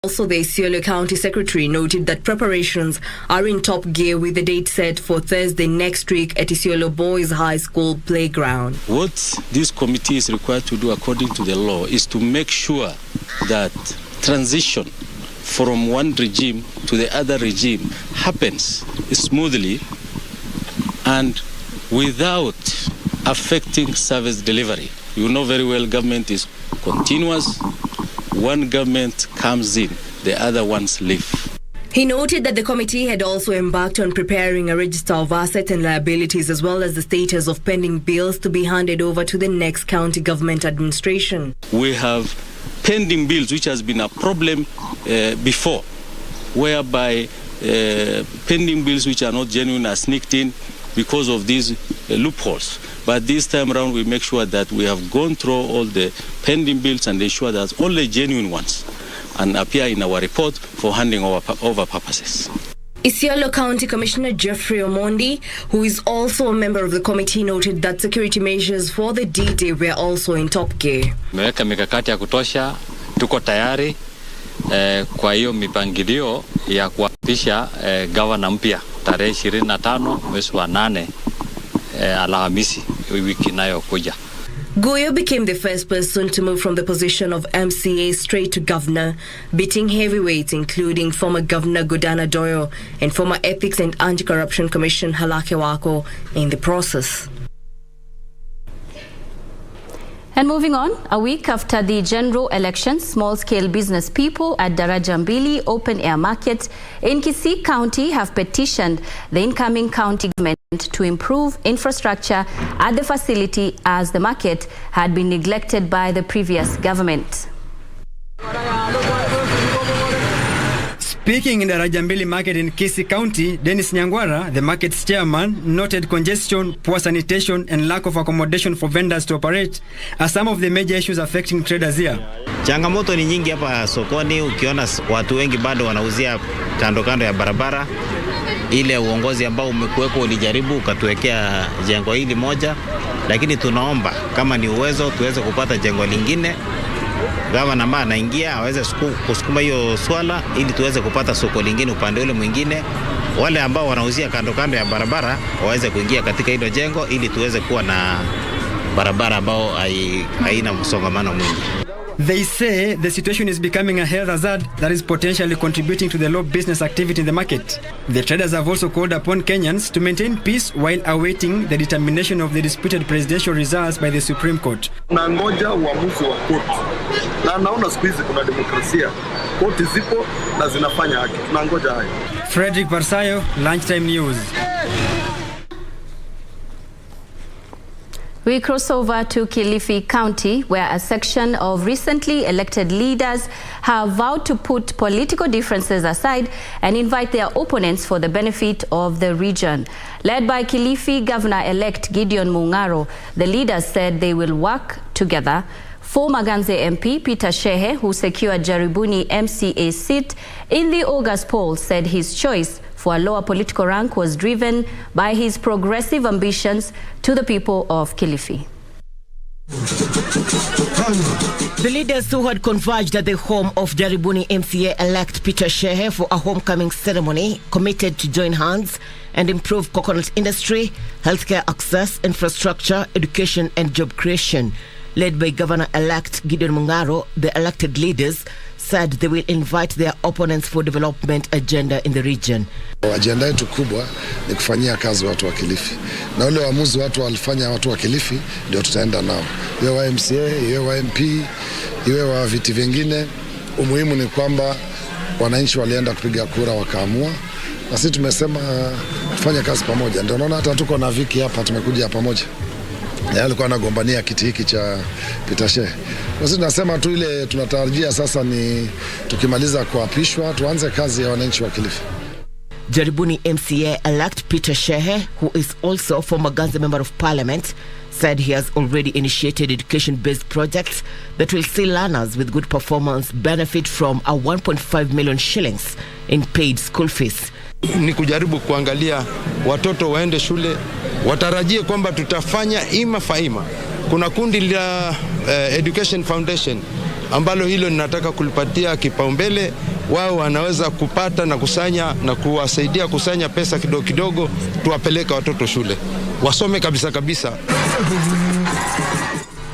Also, the Isiolo County Secretary noted that preparations are in top gear with the date set for Thursday next week at Isiolo Boys High School playground. What this committee is required to do according to the law is to make sure that transition from one regime to the other regime happens smoothly and without affecting service delivery. You know very well government is continuous. One government comes in, the other ones leave. He noted that the committee had also embarked on preparing a register of assets and liabilities as well as the status of pending bills to be handed over to the next county government administration. We have pending bills, which has been a problem before, whereby pending bills which are not genuine are sneaked in because of these loopholes. But this time around, we make sure that we have gone through all the pending bills and ensure that only genuine ones and appear in our report for handing over purposes. Isiolo County Commissioner Jeffrey Omondi, who is also a member of the committee, noted that security measures for the D-Day were also in top gear. Tumeweka mikakati ya kutosha, tuko tayari kwa hiyo mipangilio ya kuapisha gavana mpya tarehe 25 mwezi wa 8 Alhamisi wiki inayokuja. Goyo became the first person to move from the position of MCA straight to governor, beating heavyweights including former Governor Gubernatorial and former Ethics and Anti-Corruption Commission Halake Wako in the process. And moving on, a week after the general election, small-scale business people at Darajambili open-air market in Kisii County have petitioned the incoming county government to improve infrastructure at the facility as the market had been neglected by the previous government. Speaking in the Darajambili market in Kisii County, Dennis Nyangwara, the market's chairman, noted congestion, poor sanitation and lack of accommodation for vendors to operate are some of the major issues affecting traders here. Changamoto ni nyingi hapa sokoni, ukiona watu wengi bado wanauzia kando kando ya barabara. Ile uongozi ambao umekuweko ulijaribu ukatuwekea jengo hili moja, lakini tunaomba kama ni uwezo tuweze kupata jengo lingine. Gavana ambaye anaingia aweze kusukuma hiyo swala ili tuweze kupata soko lingine upande ule mwingine. Wale ambao wanauzia kando kando ya barabara waweze kuingia katika hilo jengo ili tuweze kuwa na barabara ambao haina msongamano mwingi. They say the situation is becoming a health hazard that is potentially contributing to the low business activity in the market. The traders have also called upon Kenyans to maintain peace while awaiting the determination of the disputed presidential results by the Supreme Court. Nangoja uamuzi wa koti. Na naona siku hizi kuna demokrasia. Koti zipo na zinafanya haki. Tunangoja hayo. Frederick Barsayo, Lunchtime News. We cross over to Kilifi County, where a section of recently elected leaders have vowed to put political differences aside and invite their opponents for the benefit of the region. Led by Kilifi Governor-elect Gideon Mungaro, the leaders said they will work together. Former Ganze MP Peter Shehe, who secured Jaribuni MCA seat in the August poll, said his choice for a lower political rank was driven by his progressive ambitions to the people of Kilifi. The leaders who had converged at the home of Jaribuni MCA-elect Peter Shehe for a homecoming ceremony committed to join hands and improve coconut industry, healthcare access, infrastructure, education and job creation. Led by Governor-elect Gideon Mungaro, the elected leaders said they will invite their opponents for development agenda in the region. Agenda yetu kubwa ni kufanyia kazi watu wa Kilifi. Na ule uamuzi watu walifanya watu wa Kilifi ndio tutaenda nao. Iwe wa MCA, iwe wa MP, iwe wa viti vingine. Umuhimu ni kwamba wananchi walienda kupiga kura wakaamua. Na sisi tumesema tufanye kazi pamoja. Ndio naona hata tuko na Viki hapa tumekuja pamoja. Yeye alikuwa anagombania kiti hiki cha Peter Shehe. Sisi tunasema tu ile tunatarajia sasa ni tukimaliza kuapishwa tuanze kazi ya wananchi wa Kilifi. Jaribuni MCA-elect Peter Shehe, who is also former Ganze Member of Parliament, said he has already initiated education-based projects that will see learners with good performance benefit from a 1.5 million shillings in paid school fees. Ni kujaribu kuangalia watoto waende shule, watarajie kwamba tutafanya ima faima. Kuna kundi la Education Foundation ambalo hilo ninataka kulipatia kipaumbele. Wao wanaweza kupata na kusanya na kuwasaidia kusanya pesa kidogo kidogo, tuwapeleka watoto shule wasome kabisa kabisa.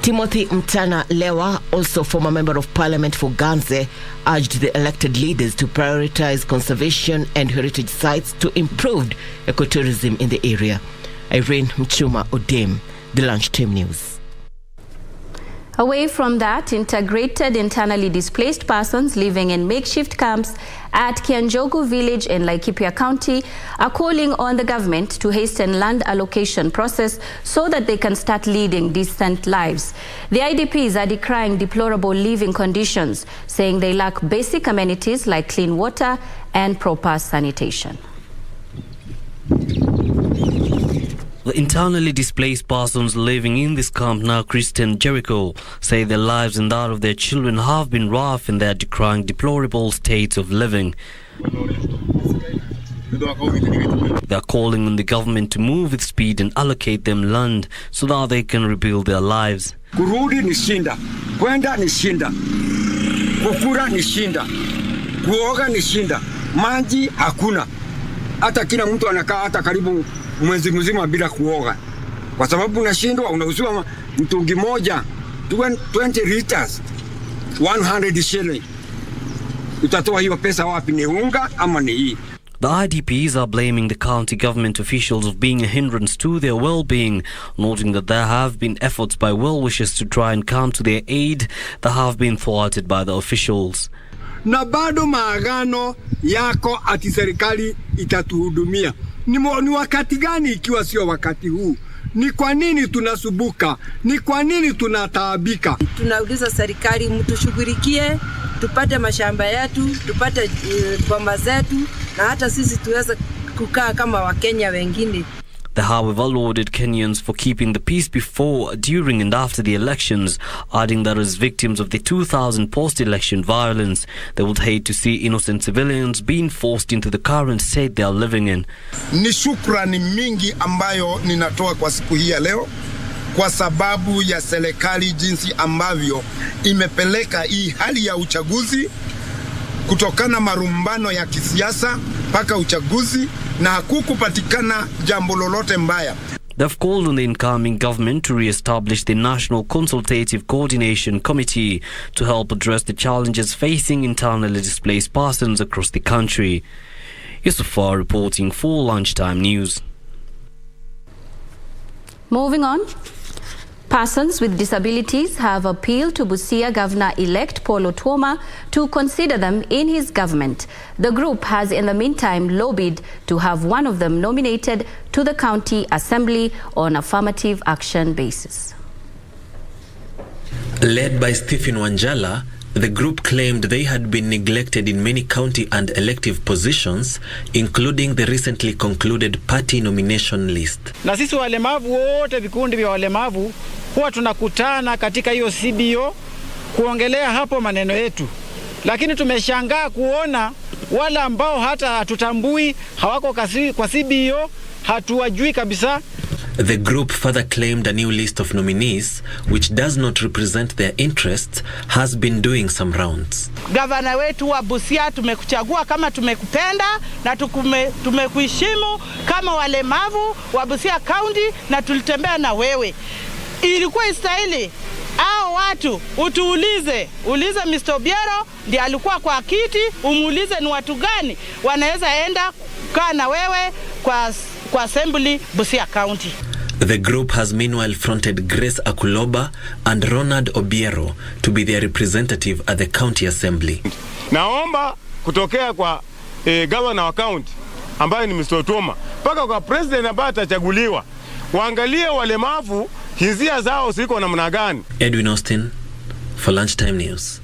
Timothy Mtana Lewa, also former member of parliament for Ganze, urged the elected leaders to prioritize conservation and heritage sites to improve ecotourism in the area. Irene Mchuma Odem, The Lunchtime News. Away from that, integrated internally displaced persons living in makeshift camps at Kianjogu village in Laikipia County are calling on the government to hasten land allocation process so that they can start leading decent lives. The IDPs are decrying deplorable living conditions, saying they lack basic amenities like clean water and proper sanitation. The internally displaced persons living in this camp now, Christian Jericho, say their lives and that of their children have been rough and they are decrying deplorable states of living. They are calling on the government to move with speed and allocate them land so that they can rebuild their lives. Kurudi ni shinda, kwenda ni shinda, kukura ni shinda, kuoga ni shinda, maji hakuna. Hata kila mtu anakaa hata karibu mwezi mzima bila kuoga. Kwa sababu unashindwa, unauziwa mtungi moja 20 liters 100 shilling. Utatoa hiyo pesa wapi? Ni unga ama ni hii? The IDPs are blaming the county government officials of being a hindrance to their well-being, noting that there have been efforts by well-wishers to try and come to their aid that have been thwarted by the officials. Na bado maagano yako ati serikali itatuhudumia. Ni wakati gani ikiwa sio wakati huu? Ni kwa nini tunasubuka? Ni kwa nini tunataabika? Tunauliza serikali mtushughulikie, tupate mashamba yetu, tupate boma zetu, na hata sisi tuweze kukaa kama Wakenya wengine. They however lauded Kenyans for keeping the peace before, during and after the elections, adding that as victims of the 2000 post-election violence, they would hate to see innocent civilians being forced into the current state they are living in. Ni shukrani mingi ambayo ninatoa kwa siku hii ya leo kwa sababu ya serikali jinsi ambavyo imepeleka hii hali ya uchaguzi kutokana marumbano ya kisiasa mpaka uchaguzi na hakukupatikana jambo lolote mbaya. They've called on the incoming government to re-establish the National Consultative Coordination Committee to help address the challenges facing internally displaced persons across the country. Yusufar reporting for Lunchtime News. Moving on. Persons with disabilities have appealed to Busia Governor-elect Paul Otuoma to consider them in his government. The group has in the meantime lobbied to have one of them nominated to the county assembly on affirmative action basis. Led by Stephen Wanjala, the group claimed they had been neglected in many county and elective positions, including the recently concluded party nomination list. Na sisi walemavu wote, vikundi vya walemavu, huwa tunakutana katika hiyo CBO kuongelea hapo maneno yetu. Lakini tumeshangaa kuona wala ambao hata hatutambui hawako kwa CBO, hatuwajui kabisa. The group further claimed a new list of nominees, which does not represent their interests, has been doing some rounds. Gavana wetu wa Busia, tumekuchagua kama tumekupenda na tumekuheshimu kama walemavu wa Busia County na tulitembea na wewe. Ilikuwa istahili hao watu utuulize, Mr. Obiero ndiye alikuwa kwa kiti, umuulize ni watu gani wanaweza enda kukaa na wewe kwa assembly Busia County. The group has meanwhile fronted Grace Akuloba and Ronald Obiero to be their representative at the county assembly. Naomba kutokea kwa governor wa county ambaye ni Mr. Otuoma mpaka kwa president ambaye atachaguliwa, waangalie walemavu hisia zao ziko namna gani. Edwin Austin for Lunchtime News.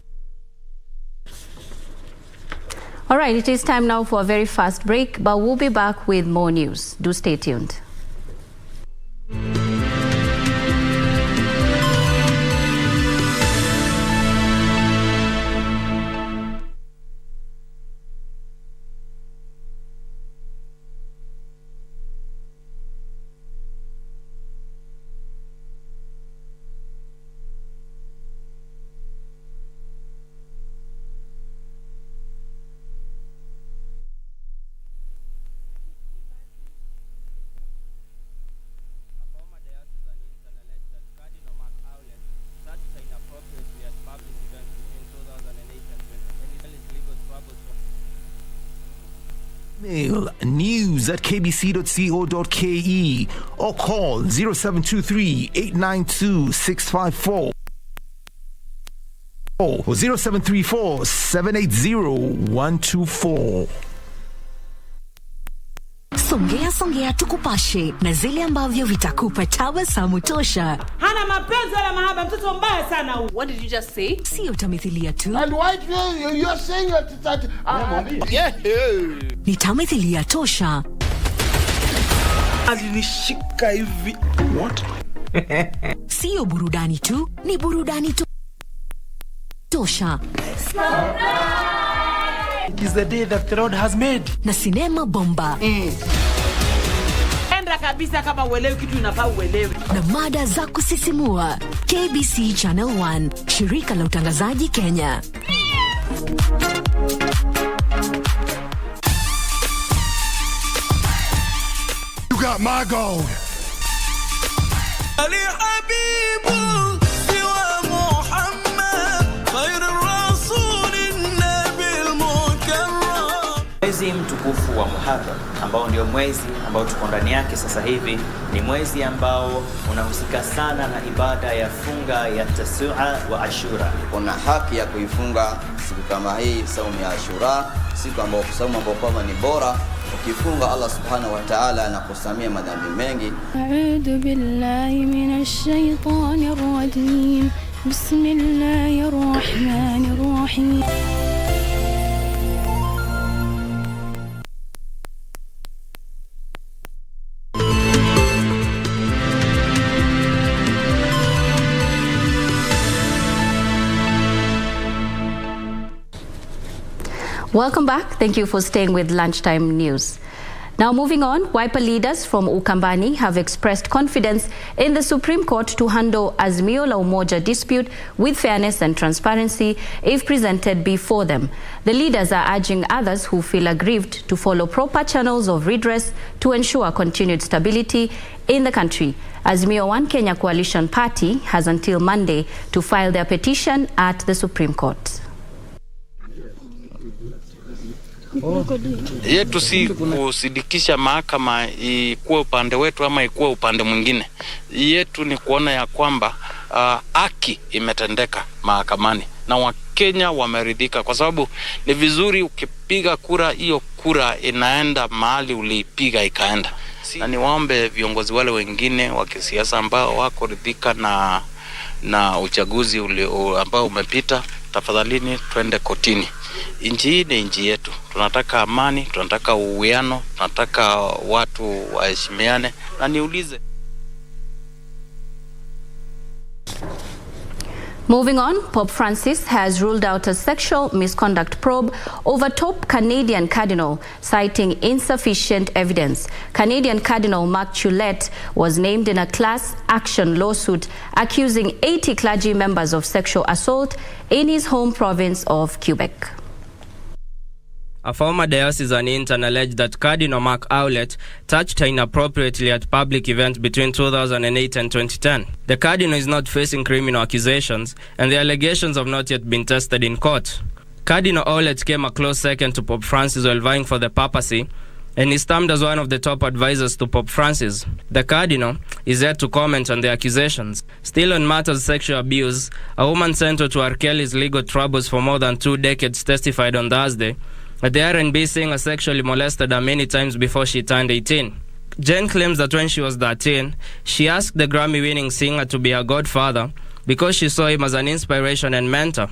All right, it is time now for a very fast break, but we'll be back with more news. Do stay tuned. Mail news@kbc.co.ke or call 0723-892-654 or 0734-780-124. Songea tukupashe na zile ambavyo vitakupa tabasamu tosha. Hana mapenzi wala mahaba, mtoto mbaya sana huyu. What did you just say? Sio tamthilia tu. And why you're saying that Ni tamthilia tosha. Alinishika hivi. What? Sio burudani tu, ni burudani tosha. It is the day that the Lord has made. Na sinema bomba. Enda kabisa kama uelewi kitu inafaa uelewe. Na mada za kusisimua. KBC Channel 1, shirika la utangazaji Kenya. You got my gold. Ali Habibu siwa Muhammad khayr Mwezi mtukufu wa Muharram ambao ndio mwezi ambao tuko ndani yake sasa hivi ni mwezi ambao unahusika sana na ibada ya funga ya Tasua wa Ashura. Una haki ya kuifunga siku kama hii, saumu ya Ashura, siku ambayo saumu ambayo kwamba ni bora. Ukifunga Allah subhanahu wa ta'ala anakusamia madhambi mengi. A'udhu billahi minash shaitanir rajim. Bismillahir rahmanir rahim. Welcome back. Thank you for staying with Lunchtime News. Now moving on, Wiper leaders from Ukambani have expressed confidence in the Supreme Court to handle Azimio la Umoja dispute with fairness and transparency if presented before them. The leaders are urging others who feel aggrieved to follow proper channels of redress to ensure continued stability in the country. Azimio One Kenya Coalition Party has until Monday to file their petition at the Supreme Court. Yetu si kusidikisha mahakama ikuwe upande wetu ama ikuwe upande mwingine. Yetu ni kuona ya kwamba haki imetendeka mahakamani na Wakenya wameridhika, kwa sababu ni vizuri ukipiga kura, hiyo kura inaenda mahali ulipiga ikaenda. Na niwaombe viongozi wale wengine wa kisiasa ambao wako ridhika na uchaguzi ambao umepita, tafadhalini twende kotini. Nchi hii ni nchi yetu. Tunataka amani, tunataka uwiano, tunataka watu waheshimiane. Na niulize. Moving on, Pope Francis has ruled out a sexual misconduct probe over top Canadian Cardinal, citing insufficient evidence. Canadian Cardinal Mark Chulette was named in a class action lawsuit accusing 80 clergy members of sexual assault in his home province of Quebec. A former diocesan intern alleged that Cardinal Mark Chulette touched her inappropriately at public events between 2008 and 2010. The Cardinal is not facing criminal accusations, and the allegations have not yet been tested in court. Cardinal Chulette came a close second to Pope Francis while vying for the papacy, and is termed as one of the top advisors to Pope Francis. The Cardinal is yet to comment on the accusations. Still on matters of sexual abuse, a woman central to R. Kelly's legal troubles for more than 2 decades testified on Thursday that the R&B singer sexually molested her many times before she turned 18. Jen claims that when she was 13, she asked the Grammy-winning singer to be her godfather because she saw him as an inspiration and mentor.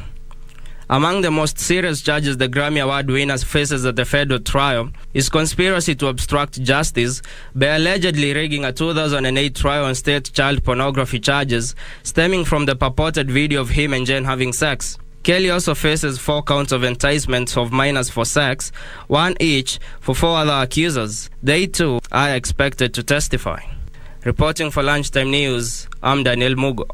Among the most serious charges the Grammy Award winner faces at the federal trial is conspiracy to obstruct justice by allegedly rigging a 2008 trial on state child pornography charges stemming from the purported video of him and Jen having sex. Kelly also faces 4 counts of enticement of minors for sex, 1 each for 4 other accusers. They too are expected to testify. Reporting for Lunchtime News, I'm Daniel Mugo.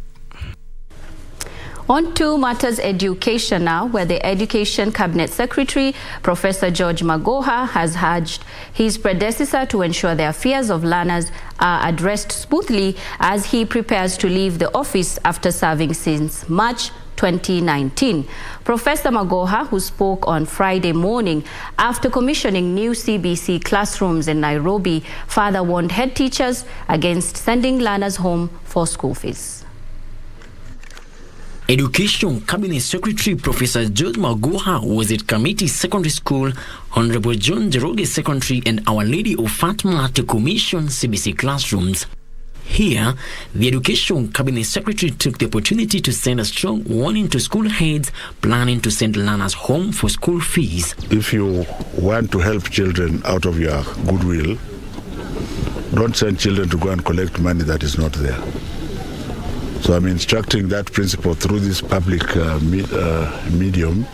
On to matters education now, where the Education Cabinet Secretary, Professor George Magoha, has urged his predecessor to ensure the affairs of learners are addressed smoothly as he prepares to leave the office after serving since March 2019. Professor Magoha, who spoke on Friday morning after commissioning new CBC classrooms in Nairobi, further warned head teachers against sending learners home for school fees. Education Cabinet Secretary Professor George Magoha was at Kamiti Secondary School, Honorable John Jeroge Secondary and Our Lady of Fatma to commission CBC classrooms. Here, the Education Cabinet Secretary took the opportunity to send a strong warning to school heads planning to send learners home for school fees. If you want to help children out of your goodwill, don't send children to go and collect money that is not there. So I'm instructing that principle through this public medium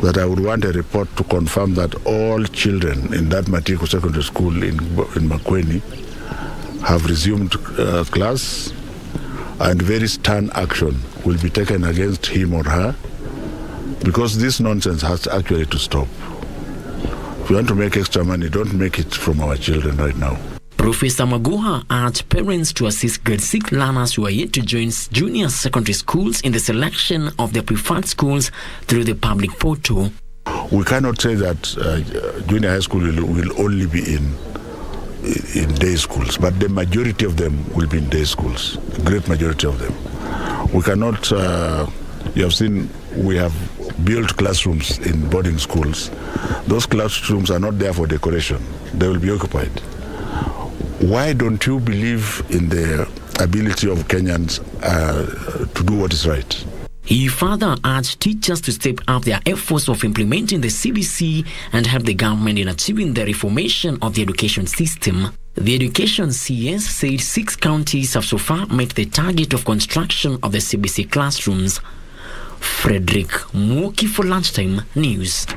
that I would want a report to confirm that all children in that Matiko Secondary School in Makueni have resumed class, and very stern action will be taken against him or her, because this nonsense has actually to stop. If you want to make extra money, don't make it from our children right now. Professor Magoha urged parents to assist grade 6 learners who are yet to join junior secondary schools in the selection of their preferred schools through the public portal. We cannot say that junior high school will only be in day schools, but the majority of them will be in day schools, the great majority of them. We cannot, you have seen, we have built classrooms in boarding schools. Those classrooms are not there for decoration, they will be occupied. Why don't you believe in the ability of Kenyans to do what is right? He further urged teachers to step up their efforts of implementing the CBC and help the government in achieving the reformation of the education system. The Education CS said 6 counties have so far met the target of construction of the CBC classrooms. Frederick Mwoki for Lunchtime News.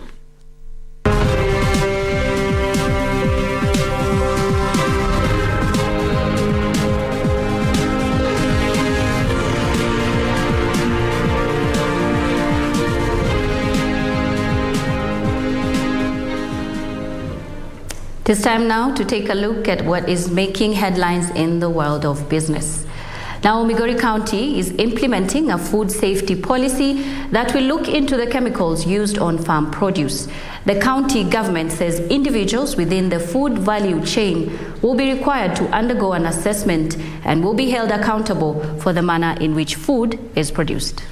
It is time now to take a look at what is making headlines in the world of business. Now, Migori County is implementing a food safety policy that will look into the chemicals used on farm produce. The county government says individuals within the food value chain will be required to undergo an assessment and will be held accountable for the manner in which food is produced.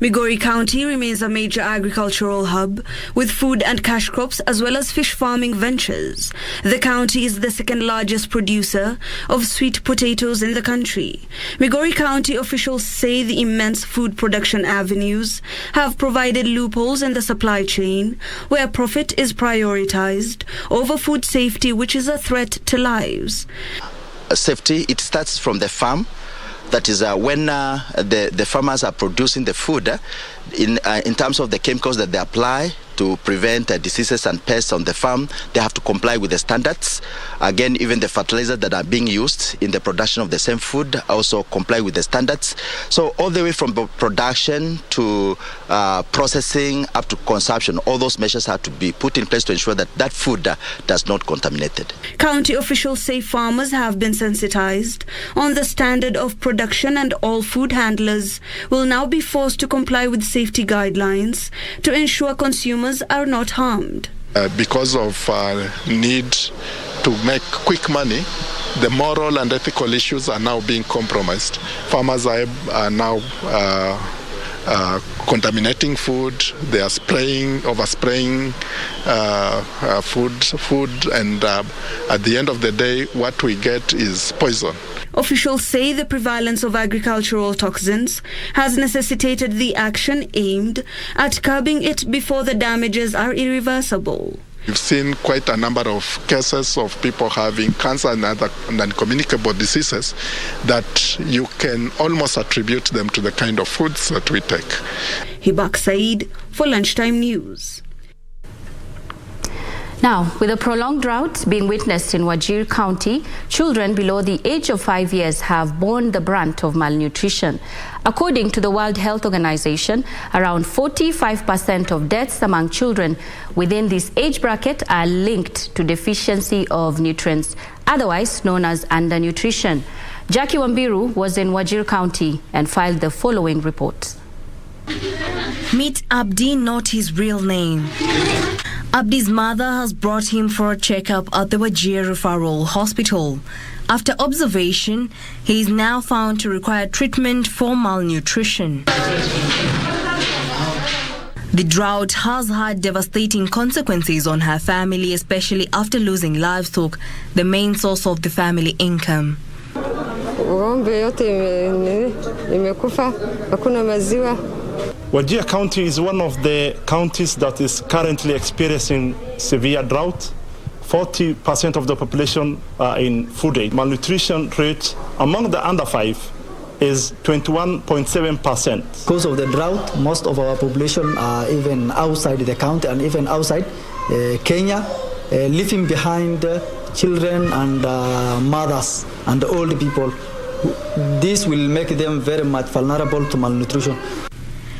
Migori County remains a major agricultural hub with food and cash crops as well as fish farming ventures. The county is the second largest producer of sweet potatoes in the country. Migori County officials say the immense food production avenues have provided loopholes in the supply chain where profit is prioritized over food safety, which is a threat to lives. Safety, it starts from the farm. That is when the farmers are producing the food, in terms of the chemicals that they apply to prevent diseases and pests on the farm, they have to comply with the standards. Again, even the fertilizers that are being used in the production of the same food also comply with the standards. So all the way from production to processing up to consumption, all those measures have to be put in place to ensure that that food does not contaminate it. County officials say farmers have been sensitized on the standard of production and all food handlers will now be forced to comply with safety guidelines to ensure consumers are not harmed. Because of need to make quick money, the moral and ethical issues are now being compromised. Farmers are now contaminating food. They are overspraying food, and at the end of the day, what we get is poison. Officials say the prevalence of agricultural toxins has necessitated the action aimed at curbing it before the damages are irreversible. We've seen quite a number of cases of people having cancer and other non-communicable diseases that you can almost attribute them to the kind of foods that we take. Hibak Said for Lunchtime News. Now, with a prolonged drought being witnessed in Wajir County, children below the age of 5 years have borne the brunt of malnutrition. According to the World Health Organization, around 45% of deaths among children within this age bracket are linked to deficiency of nutrients, otherwise known as undernutrition. Jackie Wambiru was in Wajir County and filed the following report. Meet Abdi, not his real name. Abdi's mother has brought him for a checkup at the Wajir Referral Hospital. After observation, he is now found to require treatment for malnutrition. The drought has had devastating consequences on her family, especially after losing livestock, the main source of the family income. Wajir County is one of the counties that is currently experiencing severe drought. 40% of the population are in food aid. Malnutrition rate among the under 5 is 21.7%. Because of the drought, most of our population are even outside the county and even outside Kenya, leaving behind children and mothers and old people. This will make them very much vulnerable to malnutrition.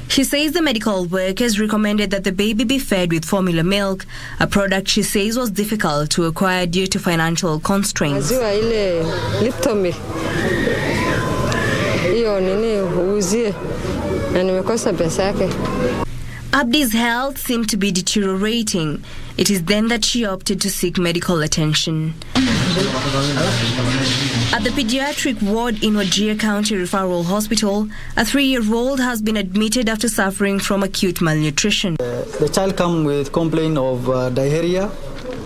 She says the medical workers recommended that the baby be fed with formula milk, a product she says was difficult to acquire due to financial constraints. Abdi's health seemed to be deteriorating. It is then that she opted to seek medical attention. At the pediatric ward in Wajir County Referral Hospital, a 3-year-old has been admitted after suffering from acute malnutrition. The child came with complaint of diarrhea.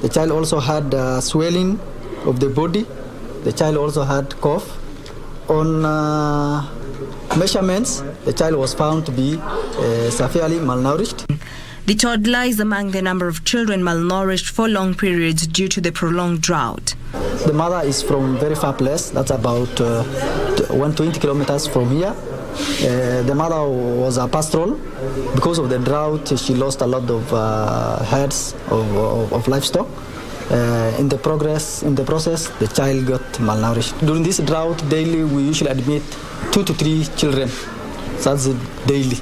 The child also had swelling of the body. The child also had cough. On measurements, the child was found to be severely malnourished. The toddler is among the number of children malnourished for long periods due to the prolonged drought. The mother is from very far place. That's about 120 kilometers from here. The mother was a pastoral. Because of the drought, she lost a lot of herds of livestock. In the process, the child got malnourished. During this drought, daily we usually admit 2 to 3 children. That's daily.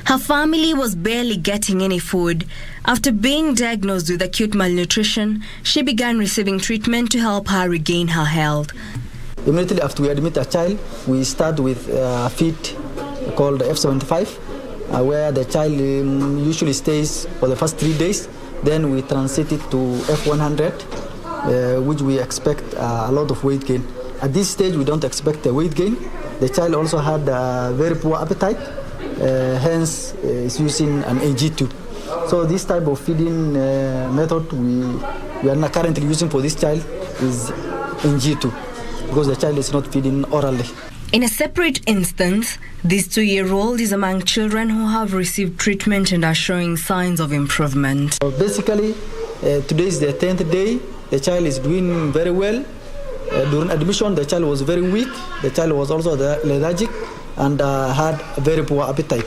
Her family was barely getting any food. After being diagnosed with acute malnutrition, she began receiving treatment to help her regain her health. Immediately after we admit a child, we start with a feed called F75, where the child usually stays for the first 3 days. Then we transit it to F100, which we expect a lot of weight gain. At this stage, we don't expect a weight gain. The child also had a very poor appetite. Hence is using an AG2. So this type of feeding method we are not currently using for this child is NG2 because the child is not feeding orally. In a separate instance, this 2-year-old is among children who have received treatment and are showing signs of improvement. So basically, today is the 10th day. The child is doing very well. During admission, the child was very weak. The child was also lethargic and had a very poor appetite.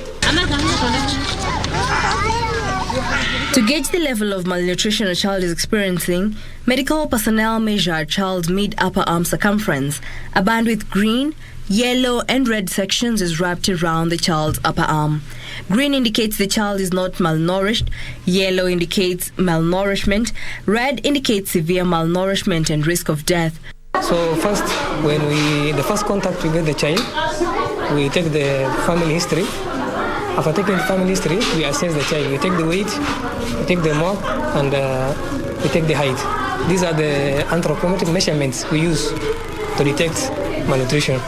To gauge the level of malnutrition a child is experiencing, medical personnel measure a child's mid-upper arm circumference. A band with green, yellow and red sections is wrapped around the child's upper arm. Green indicates the child is not malnourished, yellow indicates malnourishment, red indicates severe malnourishment and risk of death. So first, the first contact we get the child, we take the family history. After taking the family history, we assess the child. We take the weight, we take the mark, and we take the height. These are the anthropometric measurements we use to detect malnutrition.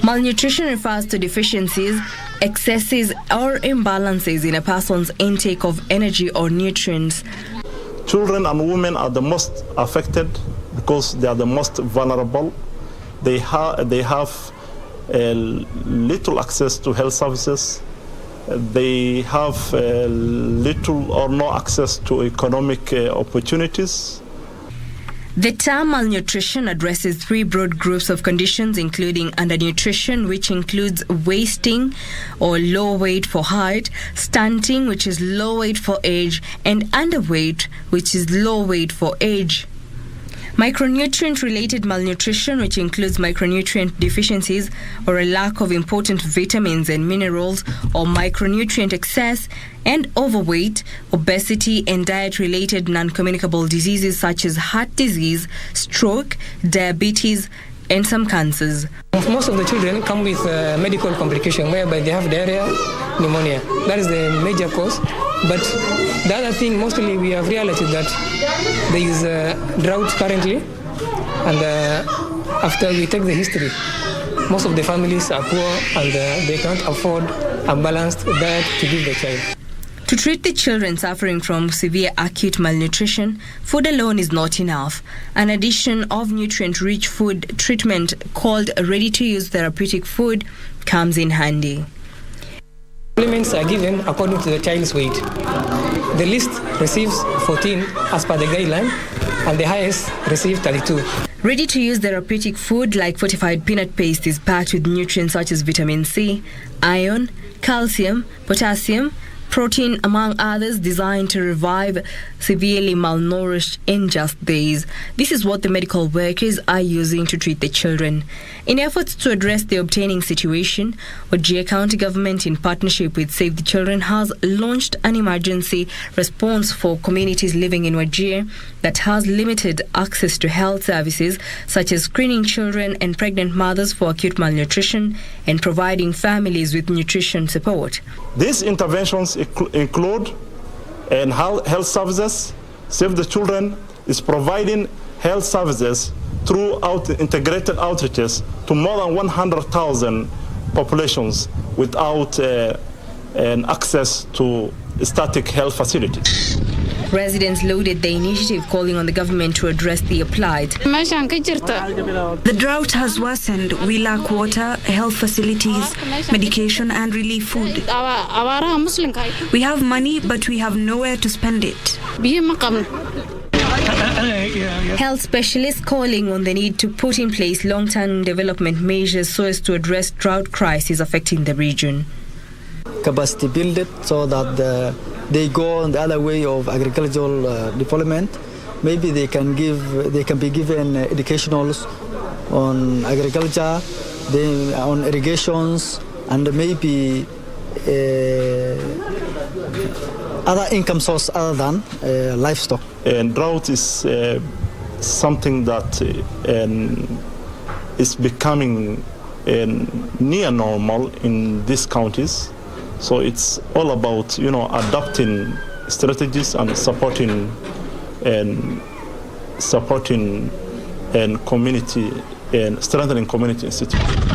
Malnutrition refers to deficiencies, excesses, or imbalances in a person's intake of energy or nutrients. Children and women are the most affected because they are the most vulnerable. They have little access to health services. They have little or no access to economic opportunities. The term malnutrition addresses three broad groups of conditions, including undernutrition, which includes wasting or low weight for height, stunting, which is low weight for age, and underweight, which is low weight for age. Micronutrient-related malnutrition, which includes micronutrient deficiencies or a lack of important vitamins and minerals, or micronutrient excess, and overweight, obesity, and diet-related non-communicable diseases such as heart disease, stroke, diabetes, and some cancers. Most of the children come with medical complication whereby they have diarrhea, pneumonia. That is the major cause. But the other thing, mostly we have realized that there is a drought currently, and after we take the history, most of the families are poor and they can't afford a balanced diet to give the child. To treat the children suffering from severe acute malnutrition, food alone is not enough. An addition of nutrient-rich food treatment called ready-to-use therapeutic food comes in handy. Supplements are given according to the child's weight. The least receives 14 as per the guideline, and the highest receives 32. Ready-to-use therapeutic food like fortified peanut paste is packed with nutrients such as vitamin C, iron, calcium, potassium, protein, among others, designed to revive severely malnourished in just days. This is what the medical workers are using to treat the children. In efforts to address the obtaining situation, Wajir County Government, in partnership with Save the Children, has launched an emergency response for communities living in Wajir that has limited access to health services, such as screening children and pregnant mothers for acute malnutrition and providing families with nutrition support. These interventions include health services. Save the Children is providing health services throughout integrated outreaches to more than 100,000 populations without access to static health facilities. Residents lauded the initiative, calling on the government to address the plight. The drought has worsened. We lack water, health facilities, medication, and relief food. We have money, but we have nowhere to spend it. Health specialists calling on the need to put in place long-term development measures so as to address drought crisis affecting the region. Capacity build it so that they go on the other way of agricultural development. Maybe they can be given educationals on agriculture, on irrigations, and maybe other income source other than livestock. And drought is something that is becoming near normal in these counties. So it's all about, adopting strategies and supporting community and strengthening community institutions.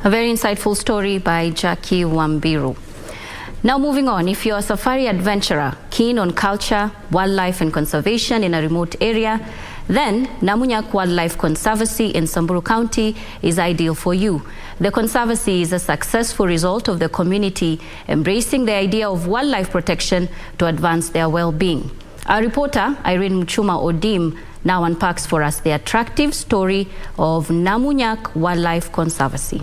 A very insightful story by Jackie Wambiru. Now moving on, if you're a safari adventurer keen on culture, wildlife and conservation in a remote area, then Namunyak Wildlife Conservancy in Samburu County is ideal for you. The conservancy is a successful result of the community embracing the idea of wildlife protection to advance their well-being. Our reporter, Irene Mchuma Odim, now unpacks for us the attractive story of Namunyak Wildlife Conservancy.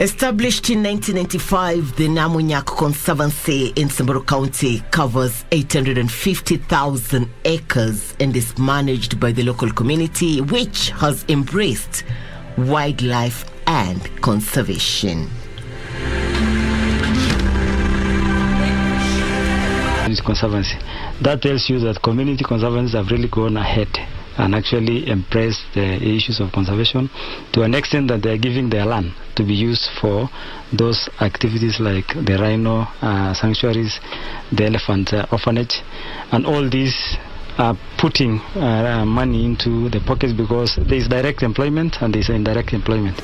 Established in 1995, the Namunyak Conservancy in Samburu County covers 850,000 acres and is managed by the local community, which has embraced wildlife and conservation. This conservancy, that tells you that community conservancies have really gone ahead and actually embrace the issues of conservation to an extent that they are giving their land to be used for those activities like the rhino sanctuaries, the elephant orphanage, and all these are putting money into the pockets because there is direct employment and there is indirect employment.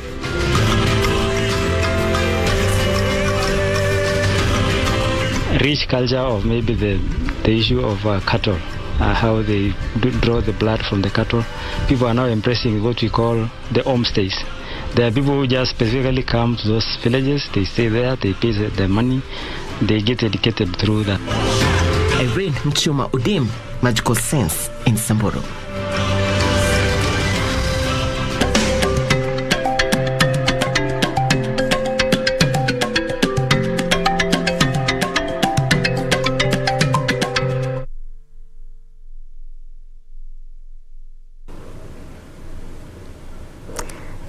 Rich culture of maybe the issue of cattle, how they draw the blood from the cattle. People are now embracing what we call the homestays. There are people who just specifically come to those villages, they stay there, they pay the money, they get educated through that. Irene Mchuma Udim, Magical Sense in Samburu.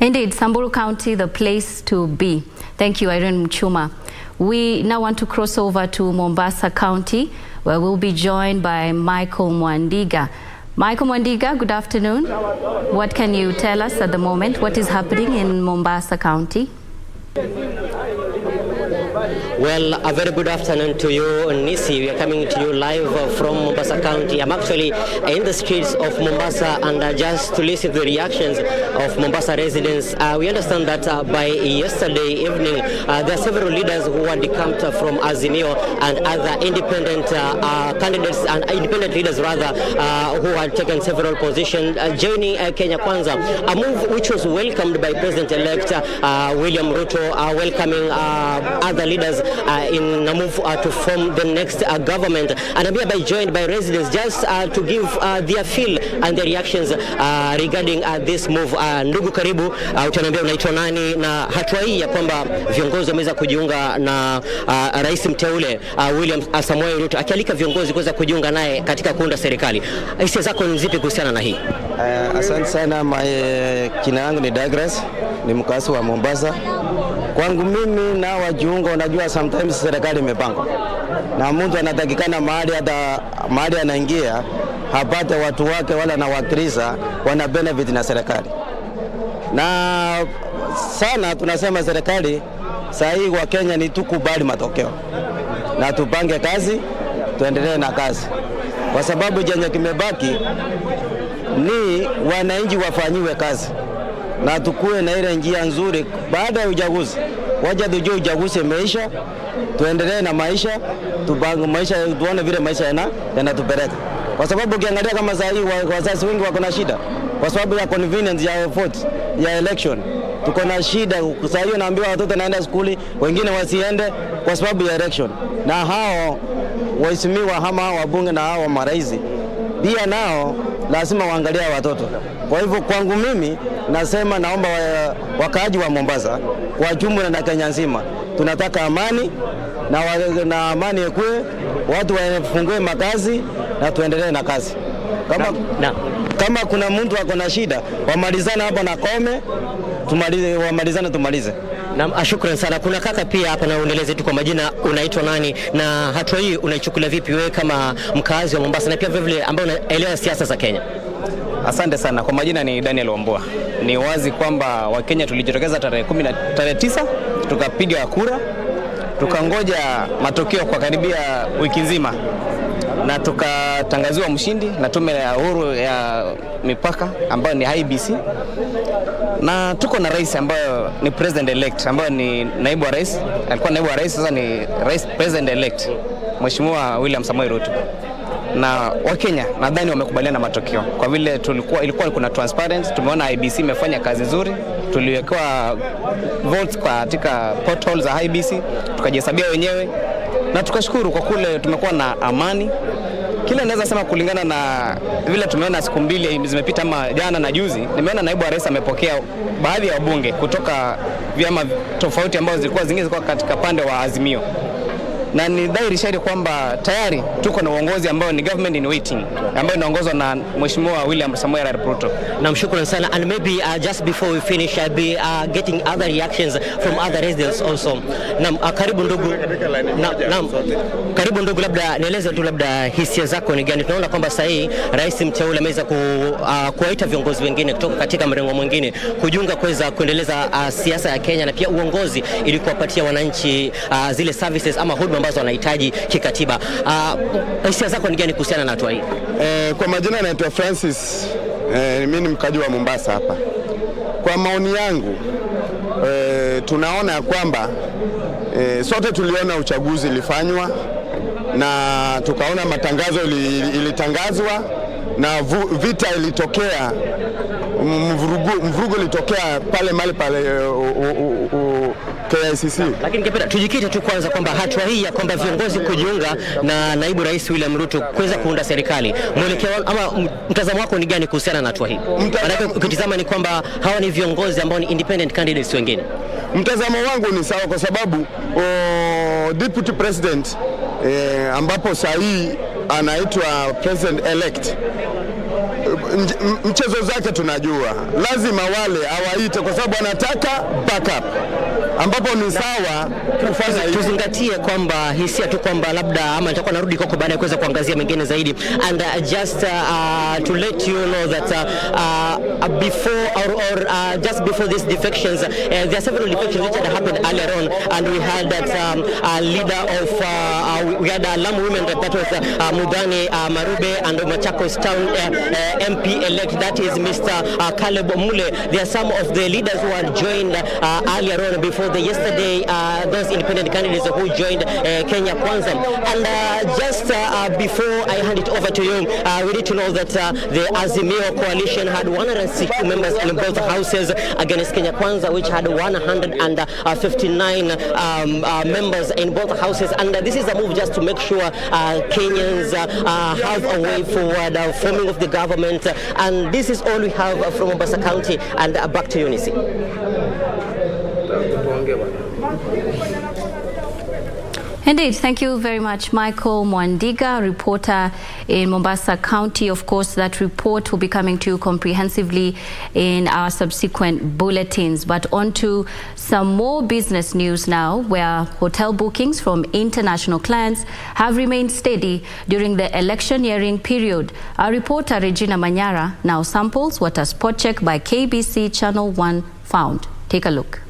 Indeed, Samburu County, the place to be. Thank you, Irene Mchuma. We now want to cross over to Mombasa County, where we'll be joined by Michael Mwandiga. Michael Mwandiga, good afternoon. What can you tell us at the moment? What is happening in Mombasa County? Well, a very good afternoon to you, Nissie. We are coming to you live from Mombasa County. I'm actually in the streets of Mombasa, and just to listen to the reactions of Mombasa residents, we understand that by yesterday evening, there are several leaders who were decamped from Azimio and other independent candidates and independent leaders rather, who had taken several positions, joining Kenya Kwanza, a move which was welcomed by President-elect William Ruto, welcoming other leaders in a move to form the next government. And I'm hereby joined by residents just to give their feel and their reactions regarding this move. Ndugu karibu, utaniambia unaitwa nani na hatua hii ya kwamba viongozi wameweza kujiunga na rais mteule William Samoei Ruto akialika viongozi kuweza kujiunga naye katika kuunda serikali. Hisia zako ni zipi kuhusiana na hii? Asante sana, jina langu ni Douglas, ni mkazi wa Mombasa. Kwangu mimi na wajiunga, unajua sometimes serikali imepangwa na mtu anatakikana mahali anaingia hapate watu wake wala na wakilisha wana benefit na serikali. Na sana tunasema serikali sahihi wa Kenya ni tukubali matokeo na tupange kazi, tuendelee na kazi, kwa sababu jenye kimebaki ni wananchi wafanyiwe kazi na tukue na ile njia nzuri baada ya uchaguzi. Waje tujue uchaguzi umeisha, tuendelee na maisha, tupange maisha, tuone vile maisha yanatupeleka. Kwa sababu ukiangalia kama sasa hivi wazazi wengi wako na shida kwa sababu ya convenience ya vote ya election. Tuko na shida sasa hivi, naambiwa watoto naenda shule, wengine wasiende kwa sababu ya election. Na hao waheshimiwa kama wabunge na hao marais pia nao lazima waangalie watoto. Kwa hivyo kwangu mimi nasema naomba wakaaji wa Mombasa kwa jumla na Kenya nzima tunataka amani na amani ikue, watu wafungue makazi na tuendelee na kazi. Kama kuna mtu ako na shida wamalizane hapo na kome, tumalize. Na shukrani sana. Kuna kaka pia hapa, na uendeleze tu kwa majina, unaitwa nani na hatua hii unaichukulia vipi wewe kama mkazi wa Mombasa na pia vile ambao unaelewa siasa za Kenya? Asante sana. Kwa majina ni Daniel Wambua. Ni wazi kwamba Wakenya tulijitokeza tarehe 9 tukapiga kura, tukangoja matokeo kwa karibia wiki nzima na tukatangaziwa mshindi na tume ya huru ya mipaka ambayo ni IBC, na tuko na rais ambayo ni president elect ambayo ni naibu wa rais, alikuwa naibu wa rais, sasa ni rais president elect Mheshimiwa William Samoei Ruto. Na Wakenya nadhani wamekubaliana matokeo kwa vile ilikuwa kuna transparent. Tumeona IBC imefanya kazi nzuri, tuliwekewa votes katika portal za IBC, tukajihesabia wenyewe na tukashukuru kwa kule tumekuwa na amani. Kile naweza sema kulingana na vile tumeona siku mbili zimepita ama jana na juzi, nimeona naibu wa rais amepokea baadhi ya wabunge kutoka vyama tofauti ambao zingine zilikuwa katika pande wa Azimio. na ni dhahiri shahiri kwamba tayari tuko na uongozi ambao ni government in waiting, ambao inaongozwa na Mheshimiwa William Samoei Arap Ruto. Namshukuru sana, and maybe just before we finish I'll be getting other reactions from other residents also. Karibu ndugu. Karibu ndugu, labda nieleze tu labda hisia zako ni gani? Tunaona kwamba sasa hii rais mteule ameweza kuwaita viongozi wengine kutoka katika mrengo mwingine kujiunga kuweza kuendeleza siasa ya Kenya na pia uongozi ili kuwapatia wananchi zile services ama huduma ambazo wanahitaji kikatiba. Hisia zako ni gani kuhusiana na hatua hii? Kwa majina naitwa Francis, mimi ni mkaji wa Mombasa hapa. Kwa maoni yangu tunaona kwamba sote tuliona uchaguzi ilifanywa na tukaona matangazo ilitangazwa na vita ilitokea, mvurugo ilitokea pale KICC. Lakini ningependa tujikite tu kwanza kwamba hatua hii ya kwamba viongozi kujiunga na naibu rais William Ruto kuweza kuunda serikali, mwelekeo ama mtazamo wako ni gani kuhusiana na hatua hii? Maana ukitazama ni kwamba hawa ni viongozi ambao ni independent candidates wengine. Mtazamo wangu ni sawa kwa sababu deputy president ambapo sahi anaitwa president elect, mchezo zake tunajua, lazima wale awaite kwa sababu anataka backup, ambapo ni sawa kufanya hivi. Tuzingatie kwamba hisia tu kwamba labda ama nitakuwa narudi kwako baada ya kuweza kuangazia mengine zaidi, and just to let you know that before or just before these defections, there are several defections which had happened earlier on, and we had that leader of we had Lamu women, that was Mudani Marube, and Machakos town MP elect, that is Mr. Caleb Mule. There are some of the leaders who had joined earlier on before the yesterday, those independent candidates who joined Kenya Kwanza. And just before I hand it over to you, we need to know that the Azimio coalition had 160 members in both houses against Kenya Kwanza, which had 159 members in both houses. And this is a move just to make sure Kenyans have a way forward, forming of the government. And this is all we have from Mombasa County. And back to you, Nissie. Indeed, thank you very much, Michael Mwandiga, reporter in Mombasa County. Of course, that report will be coming to you comprehensively in our subsequent bulletins. But on to some more business news now, where hotel bookings from international clients have remained steady during the electioneering period. Our reporter Regina Manyara now samples what a spot check by KBC Channel 1 found. Take a look.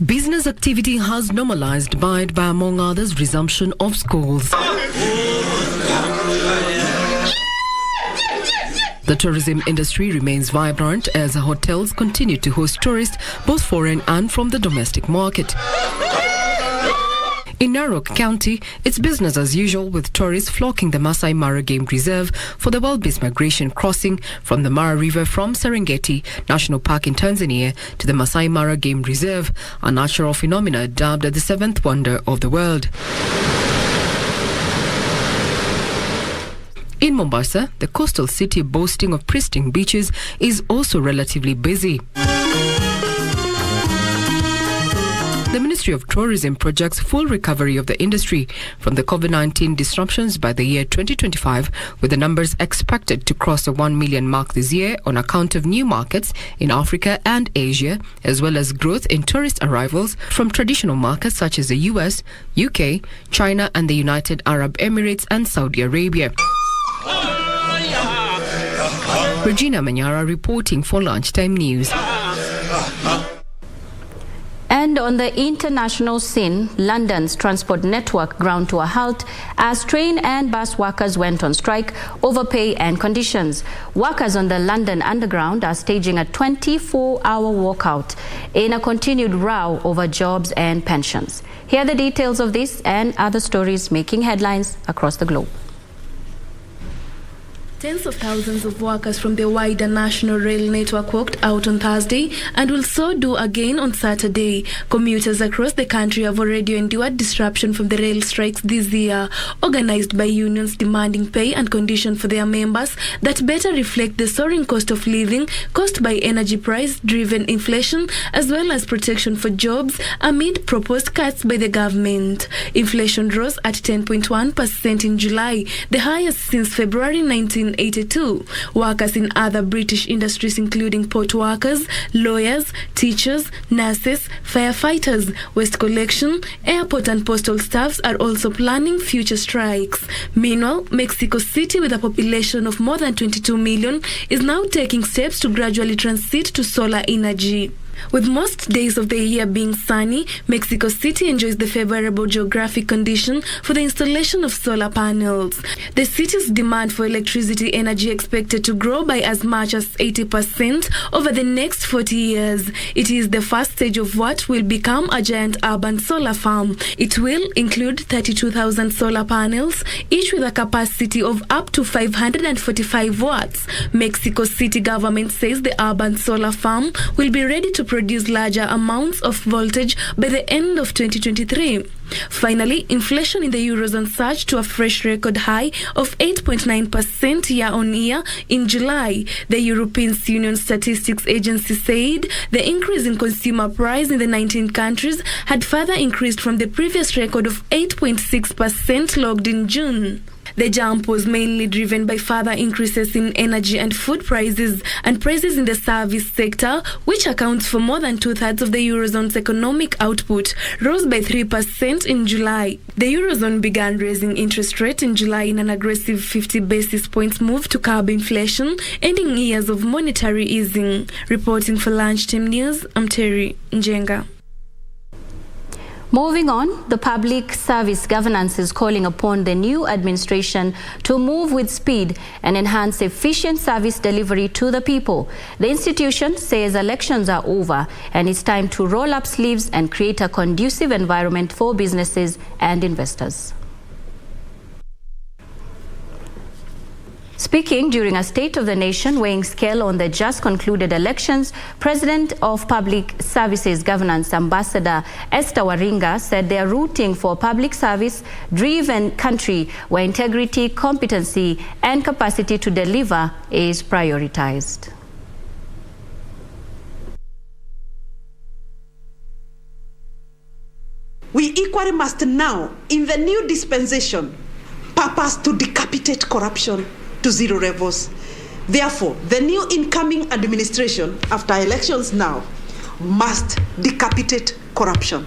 Business activity has normalized by among others, resumption of schools. The tourism industry remains vibrant as hotels continue to host tourists, both foreign and from the domestic market. In Narok County, it's business as usual, with tourists flocking the Masai Mara Game Reserve for the Wild-Beast Migration crossing from the Mara River from Serengeti National Park in Tanzania to the Masai Mara Game Reserve, a natural phenomena dubbed the seventh wonder of the world. In Mombasa, the coastal city boasting of pristine beaches is also relatively busy. The Ministry of Tourism projects full recovery of the industry from the COVID-19 disruptions by the year 2025, with the numbers expected to cross the 1 million mark this year on account of new markets in Africa and Asia, as well as growth in tourist arrivals from traditional markets such as the US, UK, China and the United Arab Emirates and Saudi Arabia. Regina Manyara reporting for Lunchtime News. And on the international scene, London's transport network ground to a halt as train and bus workers went on strike over pay and conditions. Workers on the London Underground are staging a 24-hour walkout in a continued row over jobs and pensions. Here are the details of this and other stories making headlines across the globe. Tens of thousands of workers from the wider national rail network walked out on Thursday and will so do again on Saturday. Commuters across the country have already endured disruption from the rail strikes this year, organized by unions demanding pay and conditions for their members that better reflect the soaring cost of living caused by energy price-driven inflation, as well as protection for jobs amid proposed cuts by the government. Inflation rose at 10.1% in July, the highest since February 1982. Workers in other British industries including port workers, lawyers, teachers, nurses, firefighters, waste collection, airport and postal staffs are also planning future strikes. Meanwhile, Mexico City, with a population of more than 22 million, is now taking steps to gradually transit to solar energy. With most days of the year being sunny, Mexico City enjoys the favorable geographic condition for the installation of solar panels. The city's demand for electricity energy expected to grow by as much as 80% over the next 40 years. It is the first stage of what will become a giant urban solar farm. It will include 32,000 solar panels, each with a capacity of up to 545 watts. Mexico City government says the urban solar farm will be ready to produce larger amounts of voltage by the end of 2023. Finally, inflation in the Eurozone surged to a fresh record high of 8.9% year-on-year in July. The European Union Statistics Agency said the increase in consumer price in the 19 countries had further increased from the previous record of 8.6% logged in June. The jump was mainly driven by further increases in energy and food prices and prices in the service sector, which accounts for more than two-thirds of the Eurozone's economic output, rose by 3% in July. The Eurozone began raising interest rates in July in an aggressive 50 basis points move to curb inflation, ending years of monetary easing. Reporting for Lunchtime News, I'm Terry Njenga. Moving on, the Public Service Governance is calling upon the new administration to move with speed and enhance efficient service delivery to the people. The institution says elections are over and it's time to roll up sleeves and create a conducive environment for businesses and investors. Speaking during a State of the Nation weighing scale on the just concluded elections, President of Public Services Governance Ambassador Esther Waringa said they are rooting for a public service-driven country where integrity, competency and capacity to deliver is prioritized. We equally must now, in the new dispensation, purpose to decapitate corruption to zero levels. Therefore, the new incoming administration, after elections now, must decapitate corruption.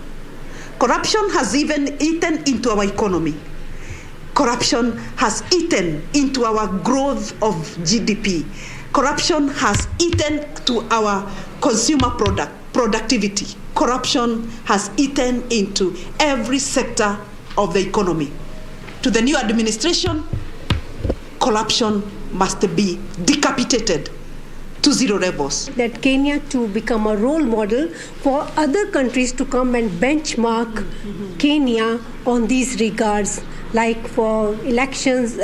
Corruption has even eaten into our economy. Corruption has eaten into our growth of GDP. Corruption has eaten to our consumer productivity. Corruption has eaten into every sector of the economy. To the new administration, corruption must be decapitated to zero levels. That Kenya to become a role model for other countries to come and benchmark Kenya on these regards, like for elections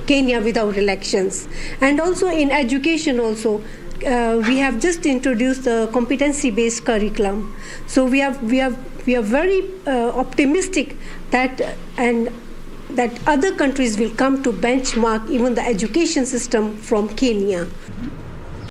Kenya without elections. And also in education also, we have just introduced a competency-based curriculum. So we are very optimistic that other countries will come to benchmark even the education system from Kenya.